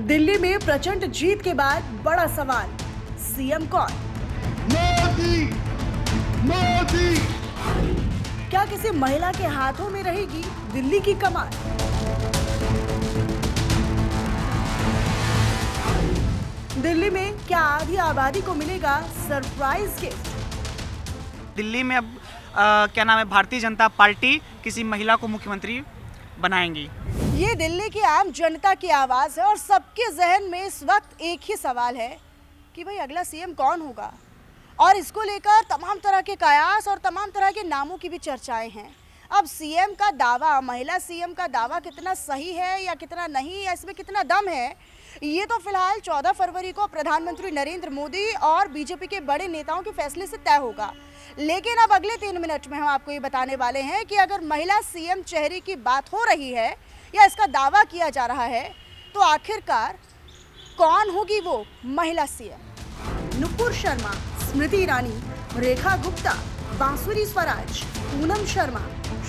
दिल्ली में प्रचंड जीत के बाद बड़ा सवाल, सीएम कौन? मोदी मोदी। क्या किसी महिला के हाथों में रहेगी दिल्ली की कमान? दिल्ली में क्या आधी आबादी को मिलेगा सरप्राइज गिफ्ट? दिल्ली में अब क्या नाम है, भारतीय जनता पार्टी किसी महिला को मुख्यमंत्री बनाएंगी। ये दिल्ली की आम जनता की आवाज है और सबके जहन में इस वक्त एक ही सवाल है कि भाई अगला सीएम कौन होगा। और इसको लेकर तमाम तरह के कयास और तमाम तरह के नामों की भी चर्चाएं हैं। अब सीएम का दावा, महिला सीएम का दावा कितना सही है या कितना नहीं, या इसमें कितना दम है, ये तो फिलहाल 14 फरवरी को प्रधानमंत्री नरेंद्र मोदी और बीजेपी के बड़े नेताओं के फैसले से तय होगा। लेकिन अब अगले 3 मिनट में हम आपको ये बताने वाले हैं कि अगर महिला सीएम चेहरे की बात हो रही है या इसका दावा किया जा रहा है, तो आखिरकार कौन होगी वो महिला सीएम? नुपुर शर्मा, स्मृति ईरानी, रेखा गुप्ता, बांसुरी स्वराज, पूनम शर्मा,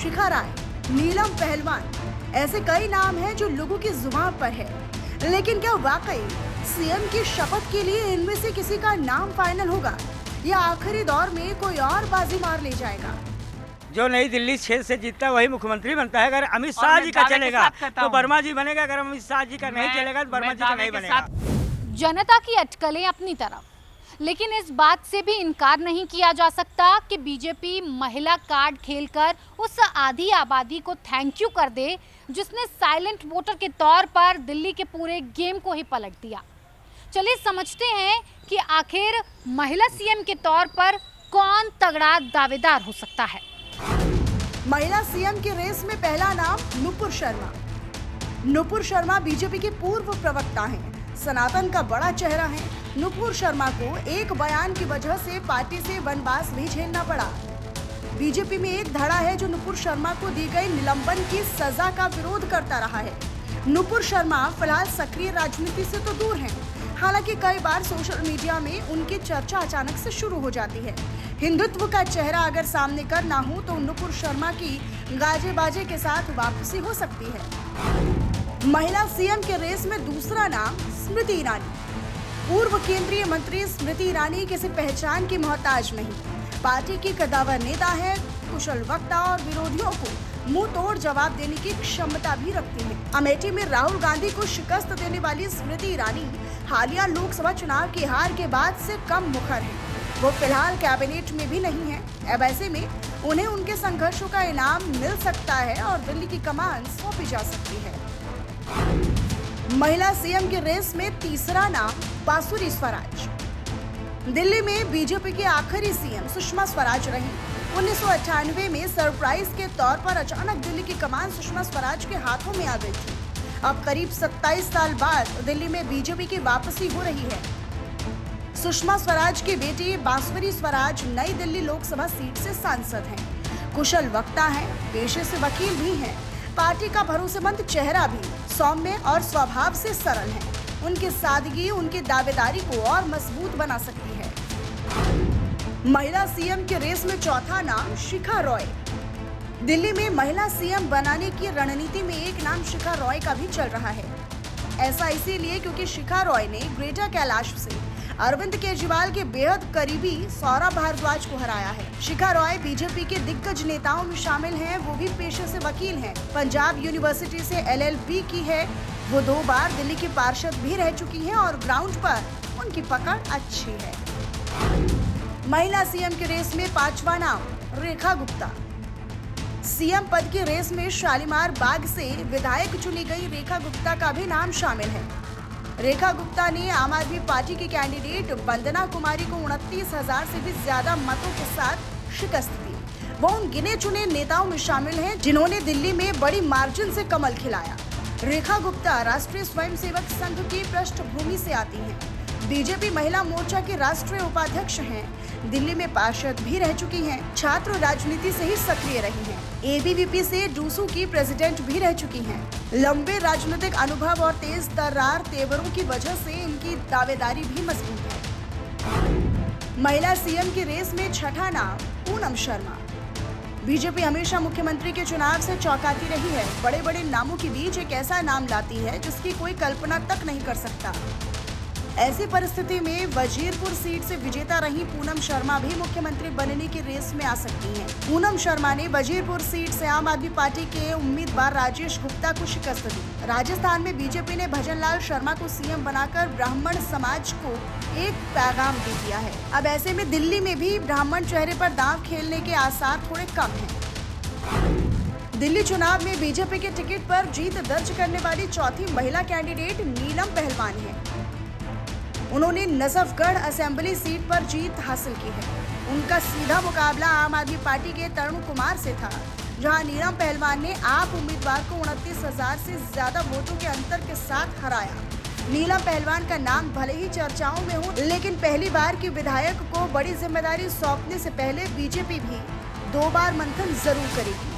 शिखा राय, नीलम पहलवान, ऐसे कई नाम हैं जो लोगों की जुबान पर है। लेकिन क्या वाकई सीएम की शपथ के लिए इनमें से किसी का नाम फाइनल होगा या आखिरी दौर में कोई और बाजी मार ले जाएगा? जो नई दिल्ली क्षेत्र से जीतता है वही मुख्यमंत्री बनता है। अगर अमित शाह जी का चलेगा तो वर्मा जी बनेगा, अगर अमित शाह जी का नहीं चलेगा तो वर्मा जी का नहीं बनेगा। जनता की अटकलें अपनी तरफ, लेकिन इस बात से भी इनकार नहीं किया जा सकता कि बीजेपी महिला कार्ड खेलकर उस आधी आबादी को थैंक यू कर दे जिसने साइलेंट वोटर के तौर पर दिल्ली के पूरे गेम को ही पलट दिया। चलिए समझते हैं कि आखिर महिला सीएम के तौर पर कौन तगड़ा दावेदार हो सकता है। महिला सीएम की रेस में पहला नाम नुपुर शर्मा। नुपुर शर्मा बीजेपी के पूर्व प्रवक्ता हैं, सनातन का बड़ा चेहरा है। नुपुर शर्मा को एक बयान की वजह से पार्टी से वनवास भी झेलना पड़ा। बीजेपी में एक धड़ा है जो नुपुर शर्मा को दी गई निलंबन की सजा का विरोध करता रहा है। नुपुर शर्मा फिलहाल सक्रिय राजनीति से तो दूर हैं, हालांकि कई बार सोशल मीडिया में उनकी चर्चा अचानक से शुरू हो जाती है। हिंदुत्व का चेहरा अगर सामने करना हो तो नुपुर शर्मा की गाजे बाजे के साथ वापसी हो सकती है। महिला सीएम के रेस में दूसरा नाम स्मृति ईरानी। पूर्व केंद्रीय मंत्री स्मृति ईरानी किसी पहचान की मोहताज नहीं। पार्टी की कद्दावर नेता है, कुशल वक्ता और विरोधियों को मुंह तोड़ जवाब देने की क्षमता भी रखती है। अमेठी में राहुल गांधी को शिकस्त देने वाली स्मृति ईरानी हालिया लोकसभा चुनाव की हार के बाद से कम मुखर है। वो फिलहाल कैबिनेट में भी नहीं है। अब ऐसे में उन्हें उनके संघर्षों का इनाम मिल सकता है और दिल्ली की कमान सौंपी जा सकती है। महिला सीएम के रेस में तीसरा नाम बांसुरी स्वराज। दिल्ली में बीजेपी के आखिरी सीएम सुषमा स्वराज रही। 1998 में सरप्राइज के तौर पर अचानक दिल्ली की कमान सुषमा स्वराज के हाथों में आ गई थी। अब करीब 27 साल बाद दिल्ली में बीजेपी की वापसी हो रही है। सुषमा स्वराज की बेटी बांसुरी स्वराज नई दिल्ली लोकसभा सीट से सांसद हैं। कुशल वक्ता हैं, पेशे से वकील भी हैं। पार्टी का भरोसेमंद चेहरा भी, सौम्य और स्वभाव से सरल है। उनकी सादगी उनकी दावेदारी को और मजबूत बना सकती है। महिला सीएम के रेस में चौथा नाम शिखा रॉय। दिल्ली में महिला सीएम बनाने की रणनीति में एक नाम शिखा रॉय का भी चल रहा है। ऐसा इसीलिए क्योंकि शिखा रॉय ने ग्रेटर कैलाश से अरविंद केजरीवाल के बेहद करीबी सौरभ भारद्वाज को हराया है। शिखा रॉय बीजेपी के दिग्गज नेताओं में शामिल हैं। वो भी पेशे से वकील हैं। पंजाब यूनिवर्सिटी से LLB की है। वो 2 बार दिल्ली की पार्षद भी रह चुकी हैं और ग्राउंड पर उनकी पकड़ अच्छी है। महिला सीएम के रेस में 5वां नाम रेखा गुप्ता। सीएम पद की रेस में शालीमार बाग से विधायक चुनी गई रेखा गुप्ता का भी नाम शामिल है। रेखा गुप्ता ने आम आदमी पार्टी की कैंडिडेट वंदना कुमारी को 29,000 से भी ज्यादा मतों के साथ शिकस्त दी। वो उन गिने चुने नेताओं में शामिल हैं जिन्होंने दिल्ली में बड़ी मार्जिन से कमल खिलाया। रेखा गुप्ता राष्ट्रीय स्वयंसेवक संघ की पृष्ठभूमि से आती हैं। बीजेपी महिला मोर्चा की राष्ट्रीय उपाध्यक्ष हैं। दिल्ली में पार्षद भी रह चुकी हैं। छात्र राजनीति से ही सक्रिय रही हैं। ABVP से डूसू की प्रेसिडेंट भी रह चुकी हैं। लंबे राजनीतिक अनुभव और तेज तर्रार तेवरों की वजह से इनकी दावेदारी भी मजबूत है। महिला सीएम की रेस में छठा नाम पूनम शर्मा। बीजेपी हमेशा मुख्यमंत्री के चुनाव से चौंकाती रही है। बड़े बड़े नामों के बीच एक ऐसा नाम लाती है जिसकी कोई कल्पना तक नहीं कर सकता। ऐसी परिस्थिति में वजीरपुर सीट से विजेता रही पूनम शर्मा भी मुख्यमंत्री बनने की रेस में आ सकती हैं। पूनम शर्मा ने वजीरपुर सीट से आम आदमी पार्टी के उम्मीदवार राजेश गुप्ता को शिकस्त दी। राजस्थान में बीजेपी ने भजन लाल शर्मा को सीएम बनाकर ब्राह्मण समाज को एक पैगाम दे दिया है। अब ऐसे में दिल्ली में भी ब्राह्मण चेहरे पर दांव खेलने के आसार थोड़े कम हैं। दिल्ली चुनाव में बीजेपी के टिकट पर जीत दर्ज करने वाली चौथी महिला कैंडिडेट नीलम पहलवान है। उन्होंने नजफगढ़ असेंबली सीट पर जीत हासिल की है। उनका सीधा मुकाबला आम आदमी पार्टी के तरुण कुमार से था, जहां नीलम पहलवान ने आप उम्मीदवार को 29,000 से ज्यादा वोटों के अंतर के साथ हराया। नीलम पहलवान का नाम भले ही चर्चाओं में हो, लेकिन पहली बार की विधायक को बड़ी जिम्मेदारी सौंपने से पहले बीजेपी भी 2 बार मंथन जरूर करेगी।